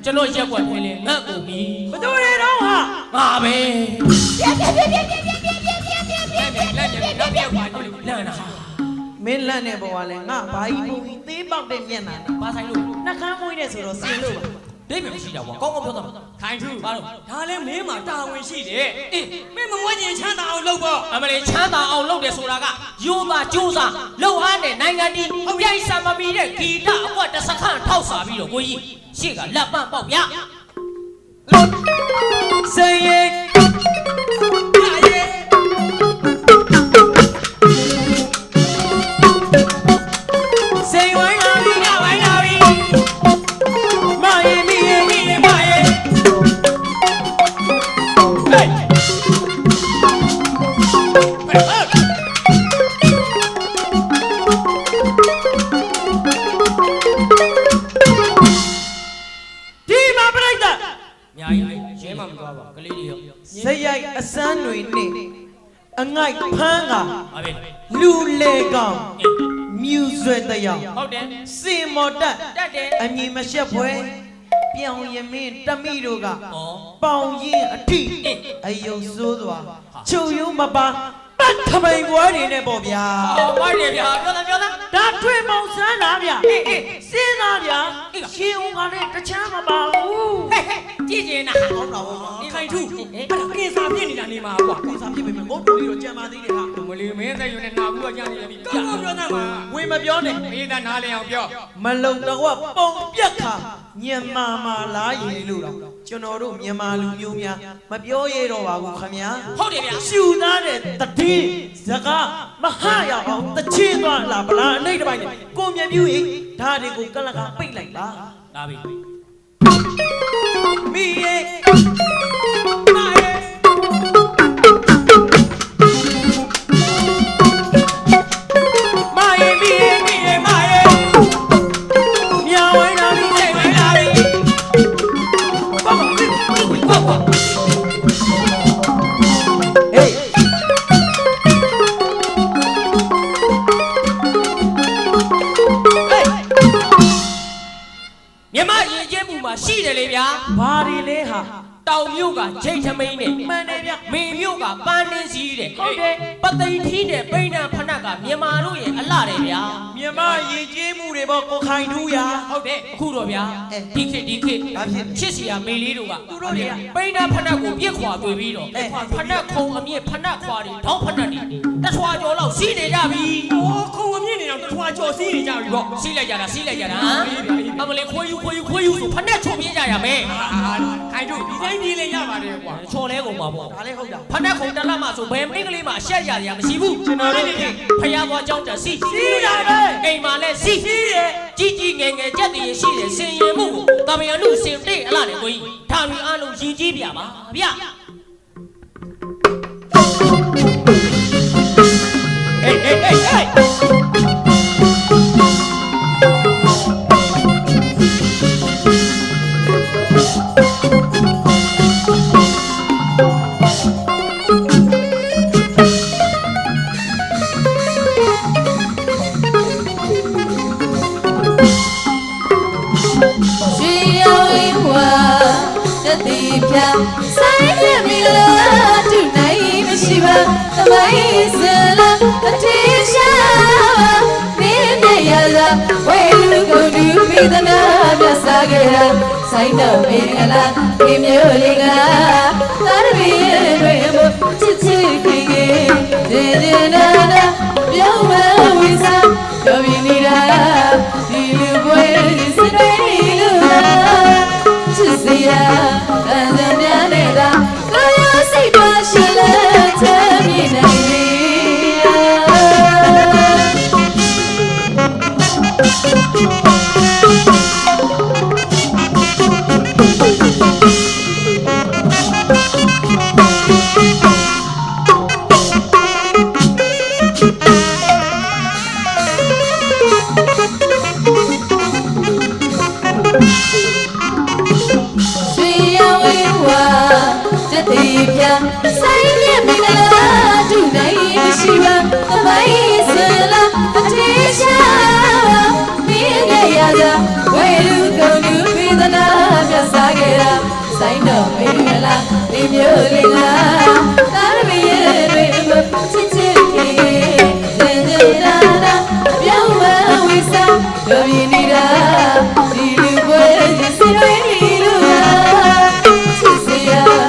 ကျွန်တော်ရက်ွက်နေလေငတ်ကုန်ပြီဘယ်သူတွေတော့ဟာငါပဲမင်းလက်နဲ့ပေါ်ကလည်းငါဘာကြီးပုံကြီးသေးပေါက်တဲ့မျက်နှာနဲ့ဘာဆိုင်လို့နှကမ်းမွေးနေဆိုတော့စင်လို့ပါဒိတ်ပဲမရှိတာကွာကောင်းကောင်းပြောတာခိုင်ထူဘာလို့ဒါလည်းမင်းမှာတာဝန်ရှိတယ်အေးမင်းမမွေးရင်ချမ်းသာအောင်လုပ်ပေါ့အမလေးချမ်းသာအောင်လုပ်တယ်ဆိုတာကရိုးသားကြိုးစားလှုပ်အားနဲ့နိုင်ငံတည်ပြိုင်ဆံမမီတဲ့ဂီတအကွက်တစ်စခန့်ထောက်စားပြီးတော့ကိုကြီးရှေ့ကလက်ပန့်ပေါက်ဗျစေရင်အစမ်းတွေနဲ့အငိုက်ဖမ်းကလူလေကောင်မြူဆွဲတရားဟုတ်တယ်စင်မော်တက်တယ်အမြင်မရှက်ဖွဲပြောင်ရမင်းတမိတို့ကပေါင်ရင်အထိအယုံစိုးစွာချုပ်ယုံမပါပတ်ထမိန်ပွဲတွေနဲ့ပေါ့ဗျာဝိုင်းတယ်ဗျာပြောတာဒါထွေမောင်စမ်းတာဗျာစဉ်းစားဗျာရှင်ဦးကလည်းတချမ်းမပါဘူးကြည့်ကျင်တာဟုတ်တော့ခိုင်ထူအဲ့ဒါကင်စာပြစ်နေတာနေမှာကွာကင်စာပြစ်ပေမဲ့ငုတ်တူလေးတော့ကြံပါသေးတယ်ဟာမလီမင်းသက်ယူနဲ့နာဘူးကကြံနေပြီကောင်းပြောသားမှာဝင်မပြောနဲ့အေးသားနားလည်အောင်ပြောမလုံတော့ပုံပြက်ခါမြန်မာမှာလားရည်လို့တော့ကျွန်တော်တို့မြန်မာလူမျိုးများမပြောရတော့ပါဘူးခင်ဗျာဟုတ်တယ်ဗျာရှူသားတဲ့တတိစကားမဟာရအောင်တချင်းသွားလားဗလားအနှိတ်တစ်ပိုင်းနဲ့ကိုမြပြူရင်ဒါတွေကိုကလကပိတ်လိုက်ပါဒါပြီမိရဲ့မာရဲ့ရှိတယ်လေဗျာဘာတွေလဲဟာတောင်မြို့ကဂျိတ်ထမိန်နဲ့မှန်တယ်ဗျမေမြို့ကပန်းနှင်းစီးတဲ့ဟုတ်တယ်ပသိမ်ထီးတဲ့ပိန်းနှံဖနက်ကမြန်မာတို့ရဲ့အလှတယ်ဗျာမြန်မာရည်ကြီးမှုတွေပေါ့ကိုခိုင်ထူးရဟုတ်တယ်အခုတော့ဗျာဒီခေတ်ချစ်စီယာမေလေးတို့ကသူတို့တွေကပိန်းနှံဖနက်ကိုပြစ်ခွာတွေ့ပြီးတော့ဖနက်ခုံအမြင့်ဖနက်ခွာတွေထောင်းဖနက်တွေတထွာကျော်လောက်စီးနေကြပြီခုံအမြင့်နေတော့တထွာကျော်စီးနေကြပြီပေါ့စီးလိုက်ကြတာအမလေးခွေးယူဆိုဖနက်ချုံပြင်းကြရမယ်ခိုင်ထူးဒီတိုင်းပြေးလေရပါတယ်ကွာချော်လဲကုန်ပါပေါ့ဒါလည်းဟုတ်တာဖနက်ခုံတက်လက်မှဆိုဘယ်မိန်းကလေးမှအရှက်ရရမရှိဘူးကျွန်တော်တို့ဖယားသွားကြောင်းတက်စီးတာပဲအိမ်မှာလဲစီးတယ်ကြီးငယ်ကြက်တည်ရှိတယ်စင်ရင်မှုကိုတာမယနုစင်တဲ့အလားနဲ့ကိုကြီးထားပြီးအားလုံးရင်ကြီးပြပါဗျဟေး တိပြဆိုင်ရမီလားတူနိုင်မရှိပါသမိုင်းစလာအတေးရှာမင်းနဲ့ရလာဝဲလူကုန်သူပိဒနာပြစားခဲ့တာဆိုင်တော့မင်္ဂလာဒီမျိုးလေးကသာရမီရဲ့တွေမို့ချစ်ချစ်ခင်ခင်ဒီဒီနာနာပြောင်းမဝိစားပြောပြနေတာဒီလူပွဲစတွေလူလားချစ်စရာအန်စများနေတာကိုရစိတ်ပါရှလချမ်းမြေနိုင်လေဆိုင်မြမင်္ဂလာဒုနိုင်မရှိပါသမိုင်းစလာအထေရှာမင်းရဲ့ရသာဝဲလူကုန်သူပိဒနာပြစားခဲ့တာဆိုင်တော့မင်္ဂလာဒီမျိုးလေးလားသာရမီရဲ့တွေမချစ်ချစ်ခင်ခင်စင်ကြတာပြောင်းမဝိစားပြောပြနေတာဒီလူပွဲစင်တွေလူလားချစ်စရာ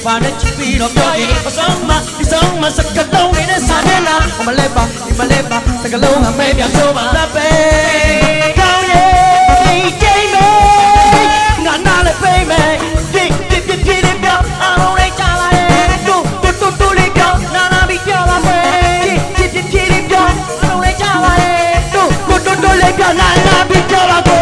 ဘာနဲ့ချစ်ပြီးတော့ပြောရင်အဆောင်မဒီဆောင်မစကလုံးနဲ့စာနဲ့လားမလဲပါဒီမလဲပါစကလုံးကမဲပြဆိုပါသပဲကောင်းရဲ့ကျိမ့်မဲငါနာလည်းပိမ့်မဲဒီလေးပြောင်းအောင်လေးချလာရဲ့တူလေးပြောင်းနာနာပြီးပြောလာမယ်ဒီလေးပြောင်းအောင်လေးချလာရဲ့တူလေးပြောင်းနာနာပြီးပြောလာ